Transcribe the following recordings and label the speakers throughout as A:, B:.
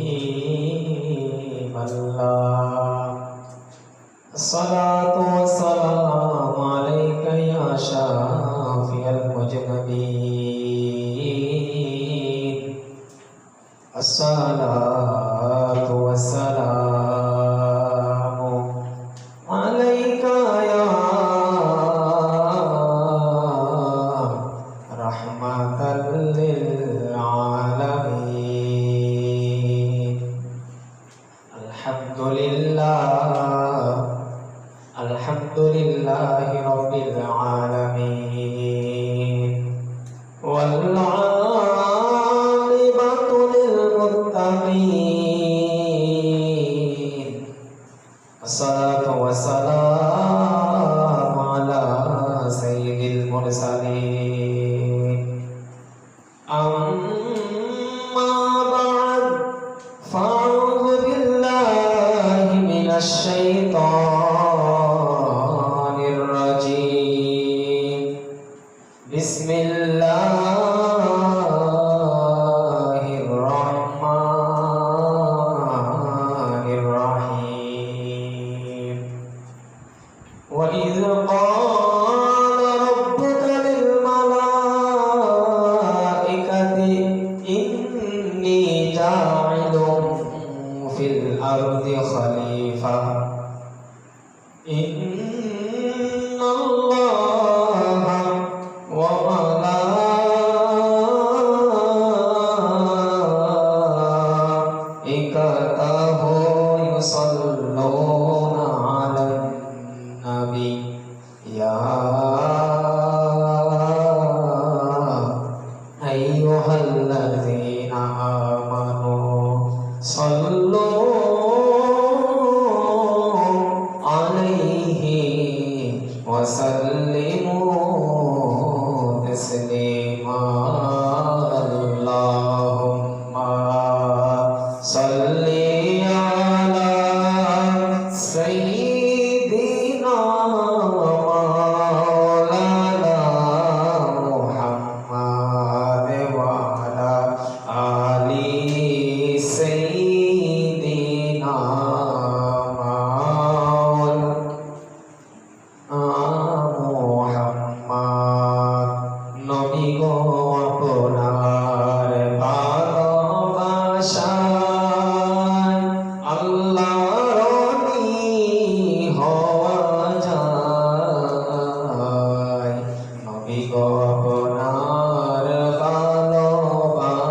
A: حبيب الله الصلاة والسلام عليك يا شافي المذنبين الصلاة والسلام عليك يا رحمة للعالمين الحمد لله رب العالمين والعاقبة للمتقين الصلاة والسلام على سيد المرسلين أما بعد فأعوذ بالله من الشيطان الرجيم بسم الله الرحمن الرحيم وإذ قال ربك للملائكة إني جاعل في الأرض خليفة إن الله وملائكته يصلون على النبي يا أيها الذين آمنوا صلوا عليه وسلموا تسليما اللهم صل على سيدنا مولانا محمد وعلى آل سيدنا মোহাম্মদ নবী গো আপনার ভালোবাসায় আল্লাহর রানী হওয়া যায় নবী গো আপনার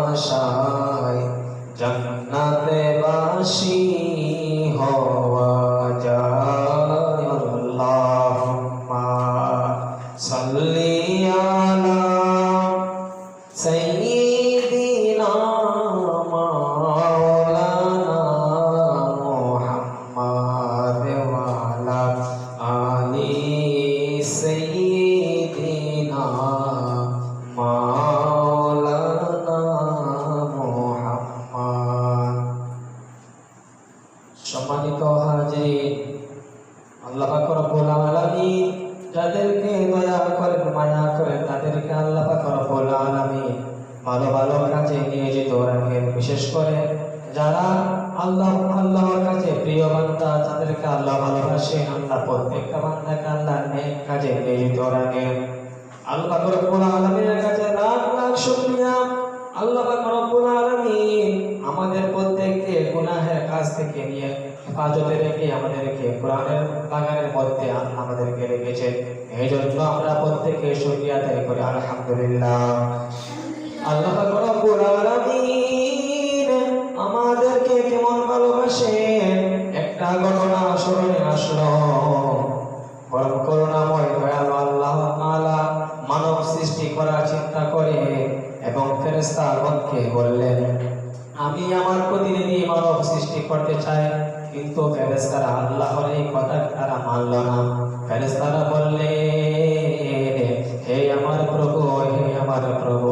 A: ভালোবাসায় জান্নাতে বাসী হওয়া যায় আল্লাহুম্মা সাল্লি আলা সাইয়্যিদিনা মাওলানা মুহাম্মদ ওয়া আলা আলি সাইয়্যিদিনা মাওলানা মুহাম্মদ। সম্মানিত হাজির, আল্লাহ পাক রব্বুল আলামিন যাদেরকে দয়া করেন মায়া করেন তাদেরকে আল্লাহ পাক রব্বুল আলামিন ভালো ভালো কাজে নিয়োজিত রাখেন। বিশেষ করে যারা আল্লাহর কাছে প্রিয় বান্দা তাদেরকে আল্লাহ ভালোবাসেন। আল্লাহ প্রত্যেকটা বান্দাকে আল্লাহ নেক কাজে নিয়োজিত রাখেন। আল্লাহ পাক রব্বুল আলামিনের কাছে লাখ লাখ শুকরিয়া। আল্লাহ পাক রব্বুল আলামিন আমাদের প্রত্যেককে গুনাহের কাজ থেকে নিয়ে হেফাজতে রেখে আমাদেরকে কোরআনের বাগানের মধ্যে আমাদেরকে রেখেছেন। এই জন্য আমরা প্রত্যেকে শুকরিয়া আদায় করি আলহামদুলিল্লাহ। আল্লাহ পাক রব্বুল আলামিন আমাদেরকে কেমন ভালোবাসেন একটা ঘটনা স্মরণে আসলো। পরম করুণাময় দয়ালু আল্লাহ তাআলা মানব সৃষ্টি করার চিন্তা করে এবং ফেরেশতাগণকে বললেন, আমি আমার প্রতিনিধি মানব সৃষ্টি করতে চাই। কিন্তু ফেরেশতারা আল্লাহর এই কথা তারা মানল না। ফেরেশতারা বললেন, হে আমার প্রভু, হে আমার প্রভু,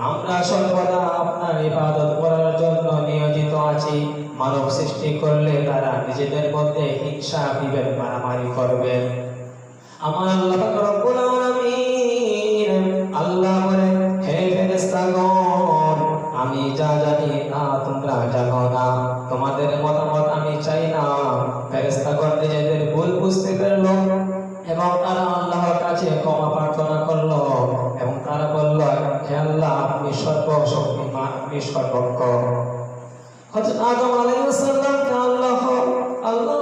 A: আমরা সর্বদা আপনার ইবাদত করার জন্য নিয়োজিত আছি। মানব সৃষ্টি করলে তারা নিজেদের মধ্যে হিংসা বিভেদ মারামারি করবে। আমার আল্লাহ পাক রব্বুল আলামিন আল্লাহ বলেন, হে ফেরেশতাগণ, আমি যা জানি তা তোমরা জানো না। তোমাদের মতামত আমি চাই না। ফেরেশতাগণ নিজেদের ভুল বুঝতে পারল এবং তারা আল্লাহর কাছে ক্ষমা প্রার্থনা করলো এবং তারা বলল, হে আল্লাহ, আপনি সর্বশক্তিমান, আপনি সর্বজ্ঞ। হযরত আদম আলাইহিস সালামকে আল্লাহ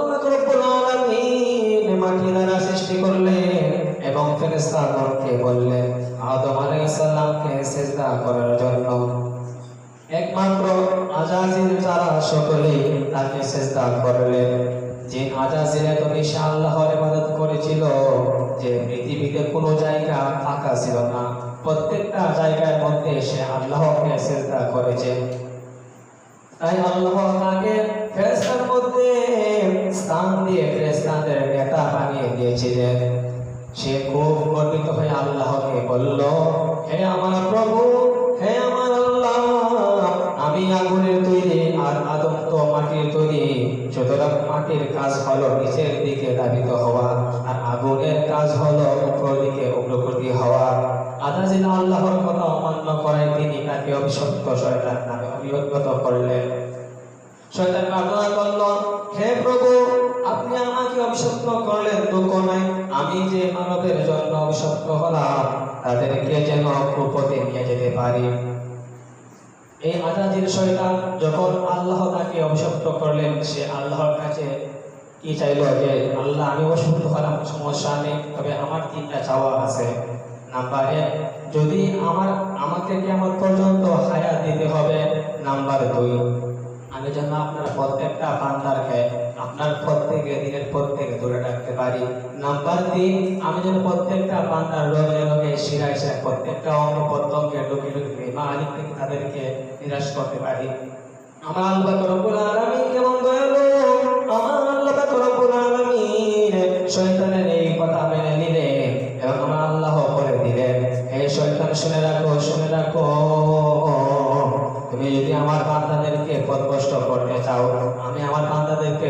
A: পাক রব্বুল আলামিন মাটি দ্বারা সৃষ্টি করলেন এবং ফেরেশতাগণকে বললেন আদম আলাইহিস সালামকে সিজদা করার জন্য। একমাত্র আজাজিল ছাড়া সকলেই তাকে সিজদা করলেন। জিন আজাজিল এত বেশি আল্লাহর ইবাদত করেছিল যে পৃথিবীতে কোনো জায়গা ফাঁকা ছিল না, প্রত্যেকটা জায়গার মধ্যে সে আল্লাহকে সিজদা করেছে। তাই আল্লাহ তাকে ফেরেশতার মধ্যে স্থান দিয়ে ফেরেশতাদের নেতা বানিয়ে দিয়েছিলেন। সে খুব গর্বিত হয়ে আল্লাহকে বলল, হে আমার প্রভু, হে আমার আল্লাহ, আমি আগুনের তৈরি আর আদম তো মাটির তৈরি, সুতরাং মাটির কাজ হলো নিচের দিকে ধাবিত হওয়া আর আগুনের কাজ হলো উপর দিকে অগ্রগতি হওয়া। আজাজিল আল্লাহর কথা অমান্য করায় তিনি তাকে অভিশপ্ত শয়তান নামে অভিহিত করলেন। শয়তান প্রার্থনা করল, হে প্রভু, আপনি আমাকে অভিশপ্ত করলেন, দুঃখ নাই, আমি যে মানবের জন্য অভিশপ্ত হলাম তাদেরকে যেন কুপথে নিয়ে যেতে পারি। এই আজাজিল শয়তান যখন আল্লাহ তাকে অভিশপ্ত করলেন, সে আল্লাহর কাছে কি চাইলো যে আল্লাহ, আমি অসুস্থ হলাম, সমস্যা নেই, তবে আমার তিনটা চাওয়া আছে। নাম্বার 1, যদি আমাকে কিয়ামত পর্যন্ত হায়াত দিতে হবে। নাম্বার 2, আমি যেন আপনার প্রত্যেকটা বান্দারকে আপনার প্রত্যেকে দিনের প্রত্যেকে দূরে রাখতে পারি। নাম্বার 3, আমি যেন প্রত্যেকটা বান্দার রোগে রোগে শিরায় শিরায় প্রত্যেকটা অঙ্গ প্রত্যঙ্গে ঢুকে ঢুকে মালিক থেকে তাদেরকে নিরাশ করতে পারি। আমার আল্লাহ রব্বুল আলামিন কেমন দয়ালু! আমার আল্লাহ রব্বুল আলামিন শয়তানের এই কথা মেনে নিলেন এবং আমার আল্লাহ বলে দিলেন, হে শয়তান, শুনে রাখো, শুনে রাখো, তুমি যদি আমার বান্দাদেরকে পথভ্রষ্ট করতে চাও, আমি আমার বান্দাদেরকে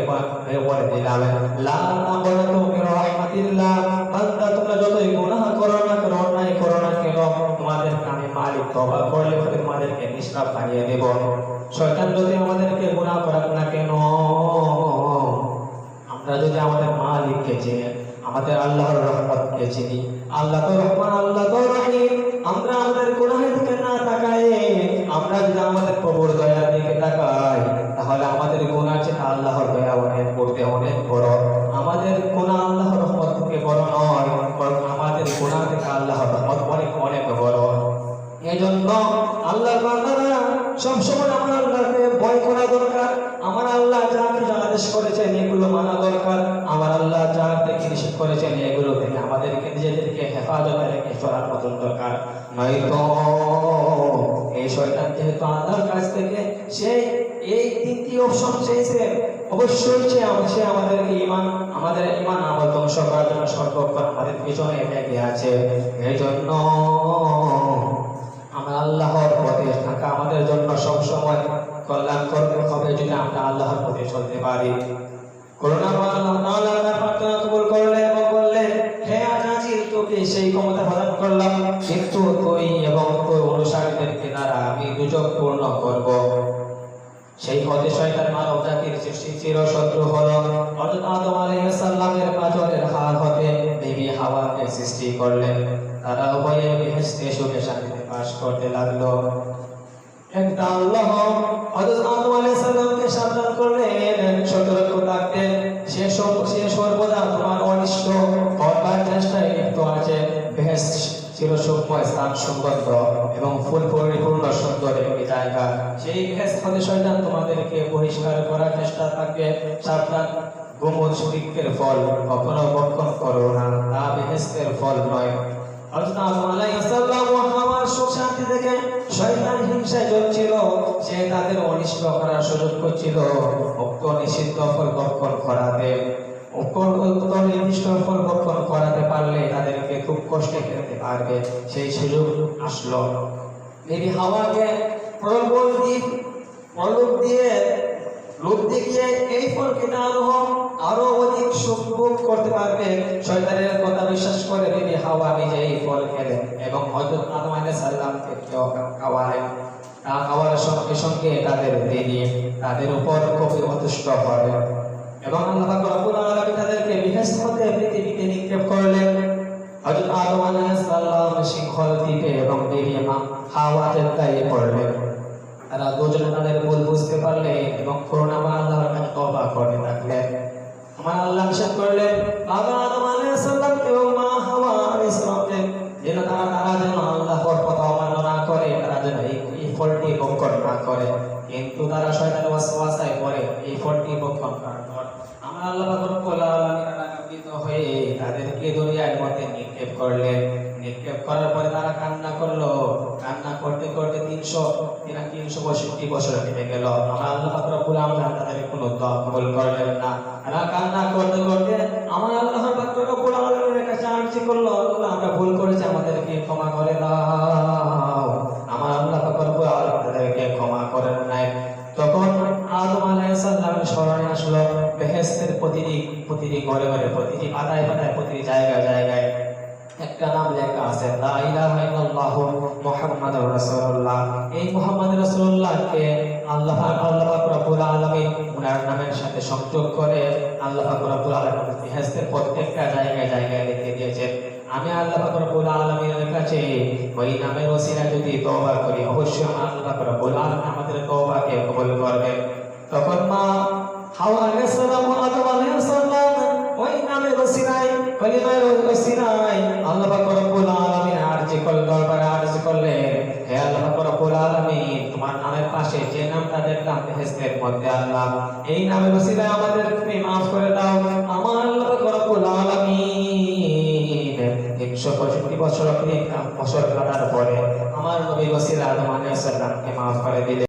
A: বলে দিলাম, লা তাকনাতু মির রাহমাতিল্লাহ, বান্দা তোমরা যতই গুনাহ করো না কেন, অন্যায় করো না কেন, তোমাদেরকে আমি মালিক তওবা করলে তোমাদেরকে নিষ্পাপ বানিয়ে দেব। শয়তান যদি আমাদেরকে গুনাহ করাক না কেন, আমরা যদি আমাদের মালিককে চিনি, আমাদের আল্লাহর রহমতকে চিনি, আল্লাহ তো রহমান, আল্লাহ তো রহিম, আমরা আমাদের গুনাহের দিকে না তাকাই, আমরা যদি আমাদের প্রভুর দয়ার দিকে তাকাই, তাহলে আমাদের গুনাহ চেয়ে আল্লাহর দয়া অনেক করতে অনেক বড়। আমাদের গুনাহ আল্লাহর রহমত থেকে বড় নয়, বরং আমাদের গুনাহ থেকে আল্লাহর রহমত অনেক অনেক বড়। এজন্য আল্লাহর বান্দারা সবসময় আমার আল্লাহকে ভয় করা দরকার। আমার আল্লাহ যা কিছু আদেশ করেছেন এগুলো মানা দরকার। আমার আল্লাহ যা থেকে নিষেধ করেছেন এগুলো থেকে আমাদেরকে নিজেদেরকে হেফাজতে রেখে চলার মতন দরকার। নয়তো এই শয়তান যেহেতু আল্লাহর কাছ থেকে সে এই তিনটি অপশন চেয়েছে, অবশ্যই সে আমাদেরকে আমাদের ইমান আমল ধ্বংস করার জন্য সর্বক্ষণ আমাদের পিছনে লেগে আছে। এই জন্য আমরা আল্লাহর পথে থাকা আমাদের জন্য সবসময় কল্যাণকর হবে যদি আমরা আল্লাহর পথে চলতে পারি। করুণা আল্লাহ তাআলা তার প্রার্থনা কবুল করলেন এবং বললেন, হে আজাজিল, তোকে সেই ক্ষমতা প্রদান করলাম, কিন্তু তুই এবং তোর অনুসারীদেরকে দ্বারা আমি দুজক পূর্ণ করব। সেই পথে শয়তান মানব জাতির চিরশত্রু হলো। হযরত আদম আলাইহিস সালামের পাঁজরের হাড় হতে বিবি হাওয়াকে সৃষ্টি করলেন। তারা উভয়ে বেহেশতে সুখে শান্তিতে বাস করতে লাগলো। একটা আল্লাহ হযরত আদম আলাইহিস সালামকে সাবধান করলেন, সতর্ক থাকতে, সে সর্বদা তোমার অনিষ্ট করবার চেষ্টায় লিপ্ত আছে। বেহেশত চিরসুখময় স্থান, সুগন্ধ এবং ফুল পরিপূর্ণ সুন্দর একটি জায়গা। সেই বেহেশত হতে শয়তান তোমাদেরকে বহিষ্কার করার চেষ্টা থাকবে। সাবধান, গোমুদ বৃক্ষের ফল কখনো ভক্ষণ করো না, তা বেহেশতের ফল নয়। হযরত আদম আলাইহিস সালাম ও হাওয়ার সুখ শান্তি থেকে শয়তান হিংসায় জ্বলছিল। সে তাদের অনিষ্ট করার সুযোগ করছিল উক্ত নিষিদ্ধ ফল ভক্ষণ করাতে। উক্ত নির্দিষ্ট ফল ভক্ষণ করাতে পারলে তাদেরকে খুব কষ্টে ফেলতে পারবে, সেই সুযোগ আসলো। বিবি হাওয়াকে প্রলোভ দিয়ে লোভ দেখিয়ে এই ফল খেতে আরো অধিক সুখ ভোগ করতে পারবে। শয়তানের কথা বিশ্বাস করে বিবি হাওয়া নিজে এই ফল খেলেন এবং হযরত আদম আলাইহিস সালামকে খাওয়ালেন। তা খাওয়ার সঙ্গে সঙ্গে তাদের উপর খুবই অতুষ্ট করে এবং আল্লাহ পাক রব্বুল আলামিন তাদেরকে বিহেশত হতে পৃথিবীতে নিক্ষেপ করলেন। হযরত আদম আলাইহিস সালাম সিংহল দ্বীপে এবং বিবি হাওয়াতের গায়ে পড়লেন। তারা দুজনে তাদের ভুল বুঝতে পারলেন এবং করুণাময় আল্লাহর কাছে তওবা করতে লাগলেন। আমার আল্লাহ নিষেধ করলেন বাবা আদম আলাইহিস সালাম এবং মা হাওয়া আলাইহিস সালামকে যেন তারা যেন আল্লাহর কথা অমান্য করে, তারা যেন এই ফলটি ভক্ষণ না করে। কিন্তু তারা শয়তানের ওয়াসওয়াসায় পড়ে এই ফলটি ভক্ষণ করার পর আমার আল্লাহ পাক রব্বুল আলামিন রাগান্বিত হয়ে তাদেরকে দুনিয়ার মধ্যে নিক্ষেপ করলেন। নিক্ষেপ করার পরে তারা কান্না করলো। কান্না করতে করতে 365 বছর কেটে গেল। আমার আল্লাহ পাক রব্বুল আলামিন তাদের কোনো দোয়া কবুল করলেন না। তারা কান্না করতে করতে আমার আল্লাহ পাক রব্বুল আলামিনের কাছে আরজি করলো, আল্লাহ আমরা ভুল করেছি, আমাদেরকে ক্ষমা করে দাও। আমার আল্লাহ পাক রব্বুল আলামিন তাদেরকে ক্ষমা করেন নাই। তখন আদম আলাইহিস সালামের স্মরণে আসলো বেহেশতের প্রতিটি ঘরে ঘরে, প্রতিটি পাতায় পাতায়, প্রতিটি জায়গায় জায়গায় একটা নাম লেখা আছে, লা ইলাহা ইল্লাল্লাহু মুহাম্মাদুর রাসূলুল্লাহ। এই মুহাম্মদ রাসূলুল্লাহকে আল্লাহ পাক রব্বুল আলামিন ওনার নামের সাথে সংযোগ করে আল্লাহ পাক রব্বুল আলামিন বেহেশতের প্রত্যেকটা জায়গায় জায়গায় লিখে দিয়েছেন। আমি আল্লাহ পাক রব্বুল আলামিনের কাছে ওই নামের ওসিলা যদি তওবা করি, অবশ্যই আল্লাহ পাক রব্বুল আলামিন আমাদের তওবাকে কবুল করবেন। তখন মা হাওয়া আলাইহিস সালাম ও আদম আলাইহিস সালাম ওই নামের ওসিলায়, কলিমার ওসিলায় আল্লাহ পাক রব্বুল আলামিন দরবারে আরজি করলেন, হে আল্লাহ পাক রব্বুল আলামিন, তোমার নামের পাশে যে নামটা দেখলাম বেহেশতের মধ্যে, আল্লাহ এই নামের ওসিলায় আমাদেরকে maaf করে দাও। আমার আল্লাহ পাক রব্বুল আলামিন 165 বছর কাটার পরে আমার নবী ওসিলা আদম আলাইহিস সালামকে maaf করে দিলেন।